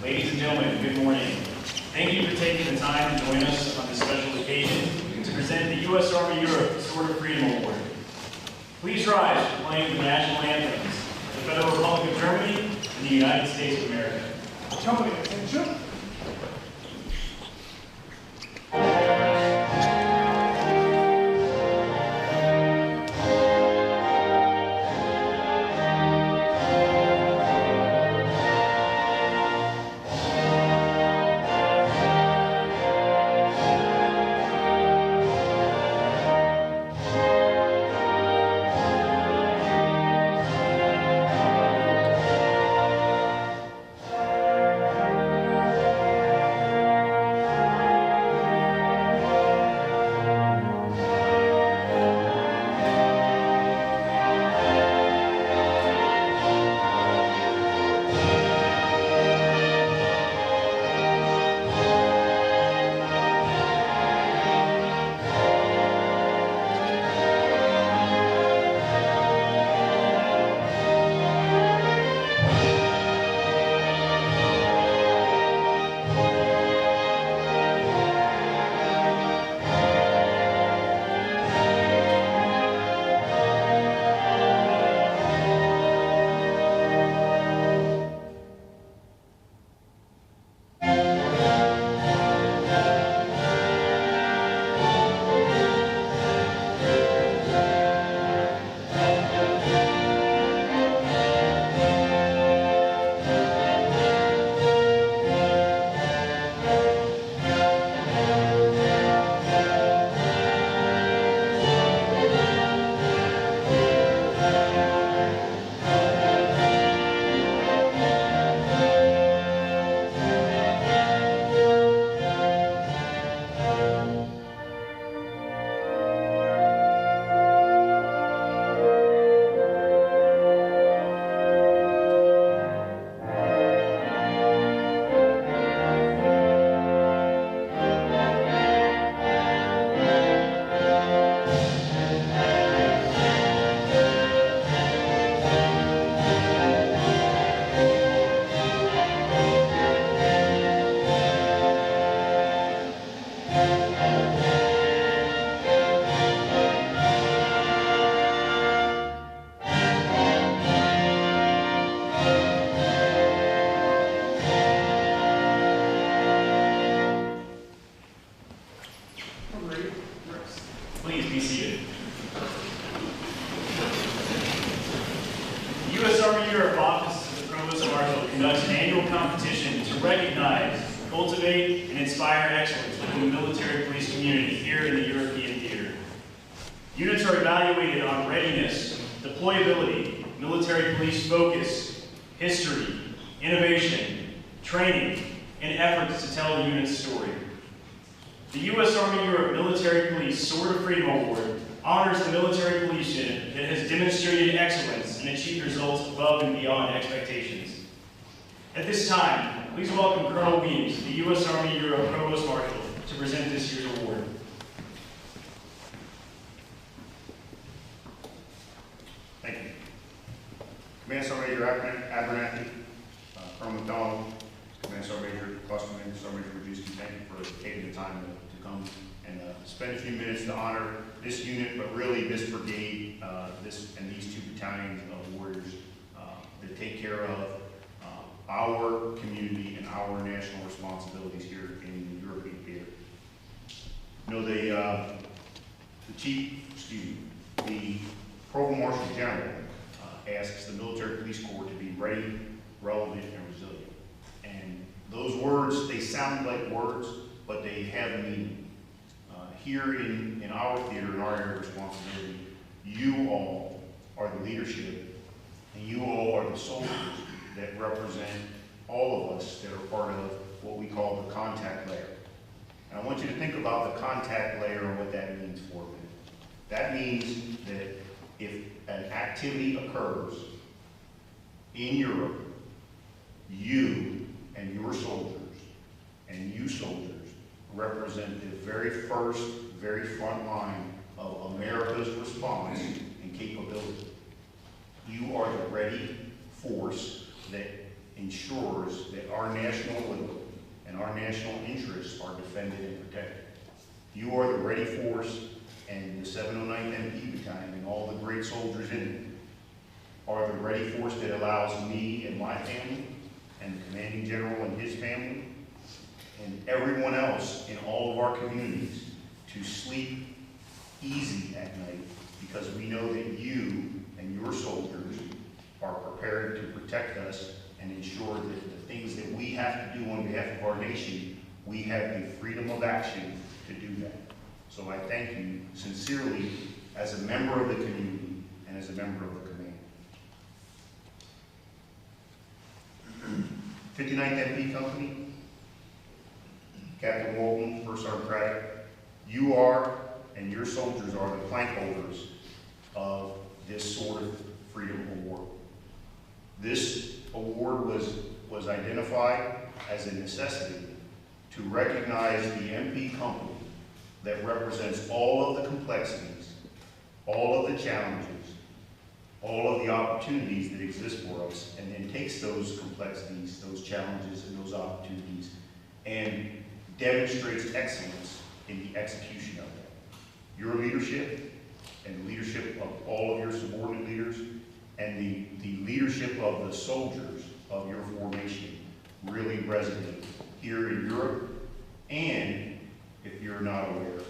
Ladies and gentlemen, good morning. Thank you for taking the time to join us on this special occasion to present the U.S. Army Europe Sword of Freedom Award. Please rise for playing the national anthems of the Federal Republic of Germany and the United States of America. Germany, attention. Please be seated. The U.S. Army Europe Office of the Provost Marshal conducts an annual competition to recognize, cultivate, and inspire excellence within the military police community here in the European theater. Units are evaluated on readiness, deployability, military police focus, history, innovation, training, and efforts to tell the unit's story. The U.S. Army Europe Military Police Sword of Freedom Award honors the military police unit that has demonstrated excellence and achieved results above and beyond expectations. At this time, please welcome Colonel Weems, the U.S. Army Europe Provost Marshal, to present this year's award. Thank you. Command Sergeant Major Abernathy, Colonel McDonald, Command Sergeant Major Clusterman, Sergeant Major Rajewski, thank you for taking the time to come and spend a few minutes to honor this unit, but really this brigade, and these two battalions of warriors that take care of our community and our national responsibilities here in the European theater. You know, the Provost Marshal General asks the military police corps to be ready, relevant, and resilient. And those words, they sound like words, but they have meaning. Here in our theater, in our area of responsibility, you all are the leadership, and you all are the soldiers that represent all of us that are part of what we call the contact layer. And I want you to think about the contact layer and what that means for me. That means that if an activity occurs in Europe, you and your soldiers and you soldiers represent the very first, very front line of America's response and capability. You are the ready force that ensures that our national will and our national interests are defended and protected. You are the ready force, and the 709th MP Battalion and all the great soldiers in it are the ready force that allows me and my family and the commanding general and his family and everyone else in all of our communities to sleep easy at night, because we know that you and your soldiers are prepared to protect us and ensure that the things that we have to do on behalf of our nation, we have the freedom of action to do that. So I thank you sincerely as a member of the community and as a member of the command. 59th MP Company, Captain Walton, First Sergeant Craddock, you are and your soldiers are the plank holders of this sort of Freedom Award. This award was identified as a necessity to recognize the MP company that represents all of the complexities, all of the challenges, all of the opportunities that exist for us, and then takes those complexities, those challenges, and those opportunities, and demonstrates excellence in the execution of that. Your leadership, and the leadership of all of your subordinate leaders, and the leadership of the soldiers of your formation really resonate here in Europe, and if you're not aware,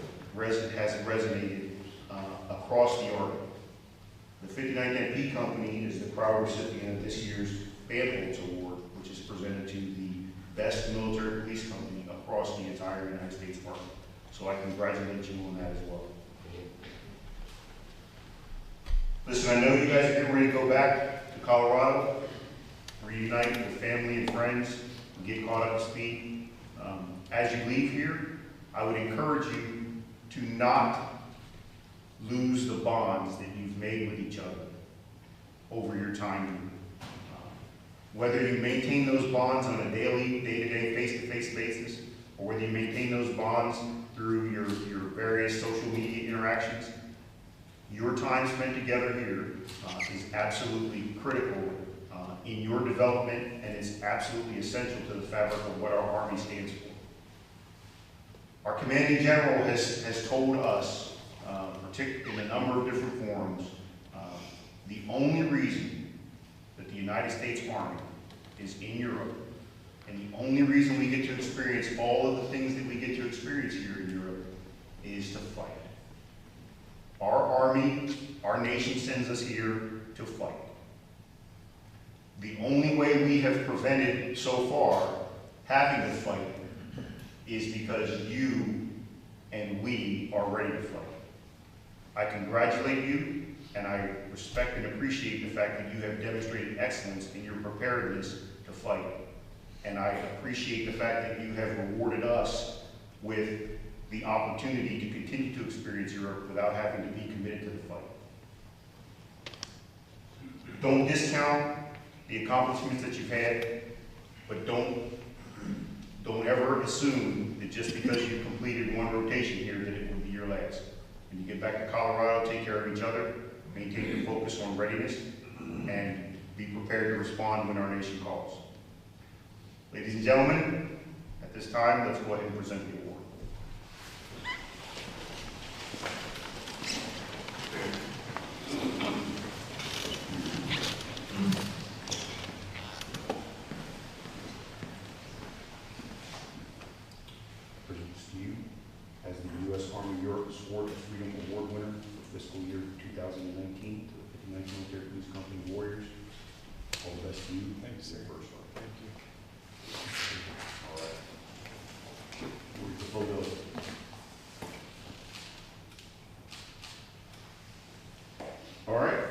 has resonated across the Arctic. The 59th MP Company is the proud recipient of this year's Bandholz Award, which is presented to the best military police company across the entire United States Army. So I congratulate you on that as well. Listen, I know you guys are getting ready to go back to Colorado, reunite with family and friends, and get caught up to speed. As you leave here, I would encourage you to not lose the bonds that you've made with each other over your time here. Whether you maintain those bonds on a daily, day-to-day, face-to-face basis, or whether you maintain those bonds through your various social media interactions, your time spent together here is absolutely critical in your development, and it's absolutely essential to the fabric of what our Army stands for. Our commanding general has told us, particularly in a number of different forums, the only reason that the United States Army is in Europe, and the only reason we get to experience all of the things that we get to experience here in Europe, is to fight. Our Army, our nation sends us here to fight. The only way we have prevented so far having to fight is because you and we are ready to fight. I congratulate you, and I respect and appreciate the fact that you have demonstrated excellence in your preparedness to fight. And I appreciate the fact that you have rewarded us with the opportunity to continue to experience Europe without having to be committed to the fight. Don't discount the accomplishments that you've had, but don't ever assume that just because you completed one rotation here that it will be your last. When you get back to Colorado, take care of each other, maintain your focus on readiness, and be prepared to respond when our nation calls. Ladies and gentlemen, at this time, let's go ahead and present the award. Presents to you as the U.S. Army Europe Sword of Freedom Award winner for fiscal year 2019 to the 59th Military Police Company Warriors. All the best to you. Thank you, sir. First one. Thank you. All right. Where's the photo? All right.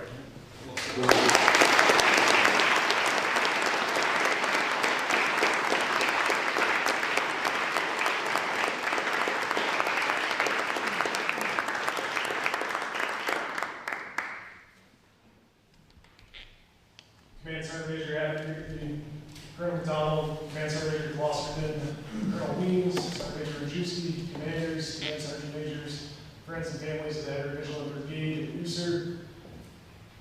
Command Sergeant Major Abney, Colonel McDonald, Command Sergeant Major Gloucesterton, Colonel Weems, Sergeant Major Rajewski, Commanders, Command Sergeant Majors, friends and families of the Head Divisional Brigade at USER.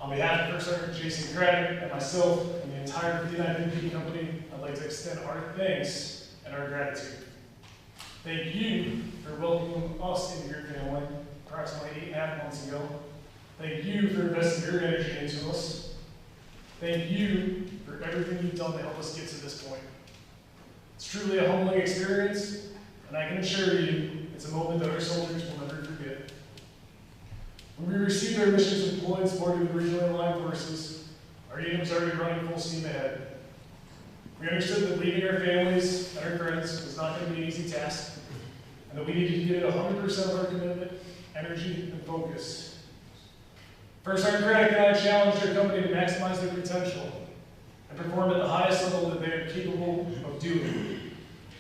On behalf of First Sergeant Jason Craddock and myself and the entire entire 59BP company, I'd like to extend our thanks and our gratitude. Thank you for welcoming us into your family approximately 8.5 months ago. Thank you for investing your energy into us. Thank you for everything you've done to help us get to this point. It's truly a humbling experience, and I can assure you it's a moment that our soldiers will never forget. When we received our mission to deploy and support the regional line forces, our unit was already running full steam ahead. We understood that leaving our families and our friends was not going to be an easy task, and that we needed to give it 100% of our commitment, energy, and focus. First Sergeant Craddock and I challenged our company to maximize their potential and perform at the highest level that they are capable of doing.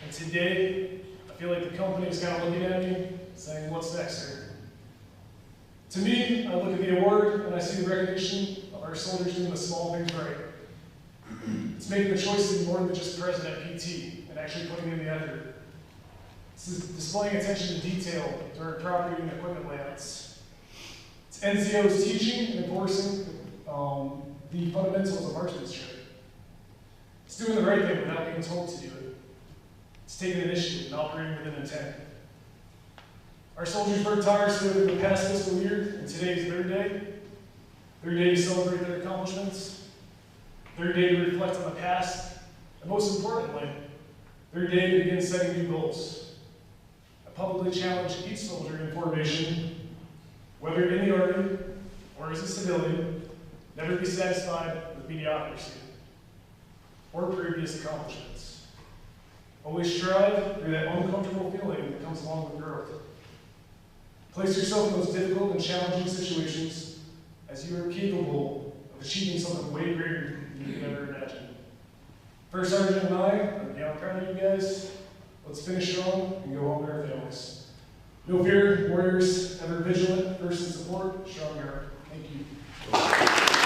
And today, I feel like the company is kind of looking at me, saying, "What's next, sir?" To me, I look at the award and I see the recognition of our soldiers doing the small things right. It's making the choice to be more than just present at PT and actually putting in the effort. It's displaying attention to detail to our property and equipment layouts. It's NCOs teaching and enforcing the fundamentals of marksmanship. It's doing the right thing without being told to do it. It's taking initiative and operating with an intent. Our soldiers worked tirelessly over the past fiscal year, and today is their day. Their day to celebrate their accomplishments. Their day to reflect on the past. And most importantly, their day to begin setting new goals. I publicly challenge each soldier in formation, whether in the Army or as a civilian, never be satisfied with mediocrity or previous accomplishments. Always strive through that uncomfortable feeling that comes along with growth. Place yourself in those difficult and challenging situations as you are capable of achieving something way greater than you could ever imagine. First Sergeant and I are beyond proud of you guys. Let's finish strong and go home to our families. No fear, warriors, ever vigilant, first in support, strong heart. Thank you.